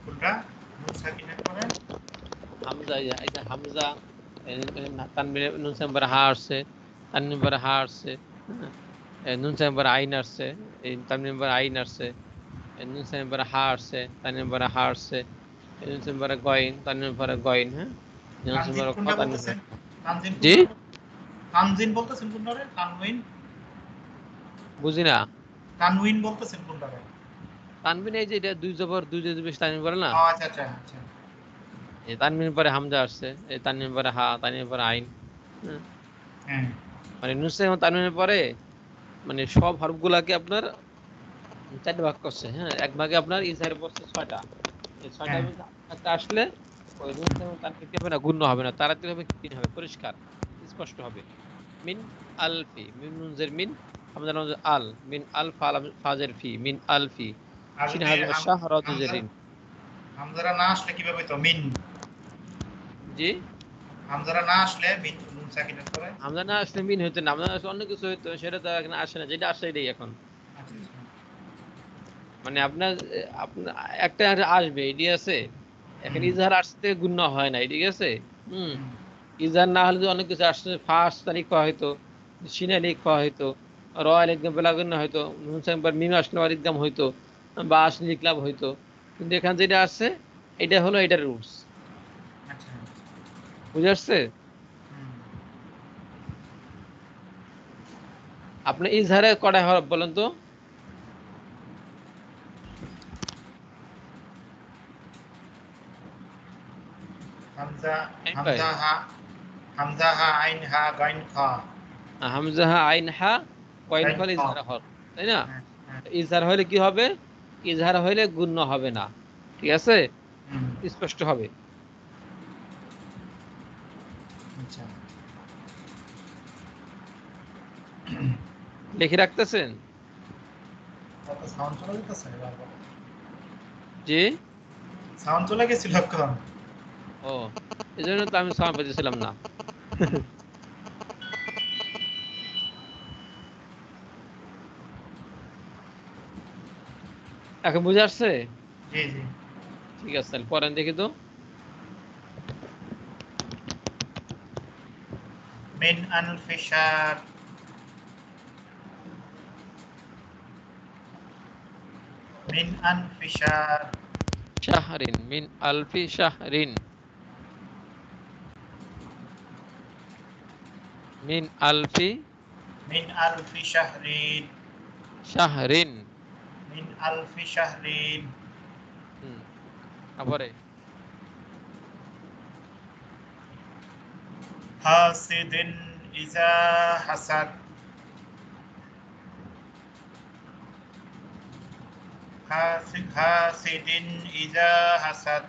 কোনটা নুন সাকিনের পরে হামজা, এই যে হামজা, তানবির নুন সাকিন পরে হা আসছে, তানবির পরে হা আসছে, নুন সাকিন পরে আইন আসছে, এই তানবির পরে আইন আসছে, নুন সাকিন পরে হা আসছে, তানবির পরে হা আসছে, নুন সাকিন পরে গয়েন, তানবির পরে গয়েন, হ্যাঁ, নুন সাকিন তানজিন পরে খ, কোনটা তানবির বলতেছেন? পরে। তানজিন জি, কোনটা? তানজিন বলতেছেন কোনটারে? তানউইন? বুঝি না। তানউইন বলতেছেন কোনটারে? তানবিন এই যে এটা দুই জবর দুই যদি বেশি তানবিন পরে না, ও আচ্ছা আচ্ছা আচ্ছা। এই তানবির পরে হামজা আসছে, এই তানবির পরে হা, তানবির পরে আইন, হ্যাঁ, হ্যাঁ মানে নুন সাকিন এবং তানবিনের পরে মানে সব হরফগুলাকে আপনার চারটা ভাগ করছে, হ্যাঁ, এক ভাগে আপনার ইজহার পড়ছে 6টা, এই 6টার হ্যাঁ মধ্যে একটা আসলে ওই নুন এবং তানবির কি হবে না, গুণ্য হবে না, তাড়াতাড়ি হবে, ক্লিন হবে, পরিষ্কার স্পষ্ট হবে। মিন আলফি, মিন নুনজের মিন, হামজা নামজের আল, মিন আল ফাজের ফি, মিন আলফি, আর শিন যদি হাজের শাহ রজের হামজা রিন। হামজারা না আসলে কিভাবে হইতো? মিন। জি, হামজারা না আসলে মিন নুন সাকিনের পরে। হামজা না আসলে মিন হইতো না, হামজা না আসলে অন্য কিছু হইতো, সেটা তো এখন আসে না, যেটা আসে এটাই এখন। আচ্ছা আচ্ছা। মানে আপনার আপনার একটা আসবে এটি আছে, এখন হুম ইজহার আসতে গুণ হয় না, ঠিক আছে। হুম, হুম ইজহার না হলে অনেক কিছু আসছে, ফার্স্ট তারিখ করা হয়তো, সিনালিক করা হয়তো, রয়্যাল একদম বেলাগুন হয়তো, মিম আসলে একদম হয়তো, বা আসলে লিখলাম হয়তো, কিন্তু এখানে যেটা আসছে এটা হলো এটার রুলস। আচ্ছা। বুঝে আসছে? হুম। আপনি ইজহারে কটা হরফ বলেন তো? হামজা আইন ভাই, হামজা হা হামজা হা আইন হা গাইন খা হামজা হা আইন হা কয়েন গাইন ফলে খ। ইজহার হরফ, তাই না? হ্যাঁ হ্যাঁ। ইজহার হলে কি হবে? ইজহার হলে গুণ্য হবে না, ঠিক আছে, হুম স্পষ্ট হবে। আচ্ছা। লিখে রাখতেছেন? তারপর সাউন্ড চলে যেতেছে বারবার। জি, সাউন্ড চলে গেছিল এখন। ও, এই জন্য তো আমি সাউন্ড পেতেছিলাম না। হুম, এখন বুঝে আসছে? জি জি। ঠিক আছে, তাহলে পড়েন দেখি তো। মিন আনফিসার মিন আনফিসার শাহরিন, মিন আলফি শাহরিন, মিন আলফি মিন আলফি শাহরিন শাহরিন। মিন আলফি শাহরিন হুম, তারপরে হাসিদিন ইজা হাসাদ হাসিদিন ইজা হাসাদ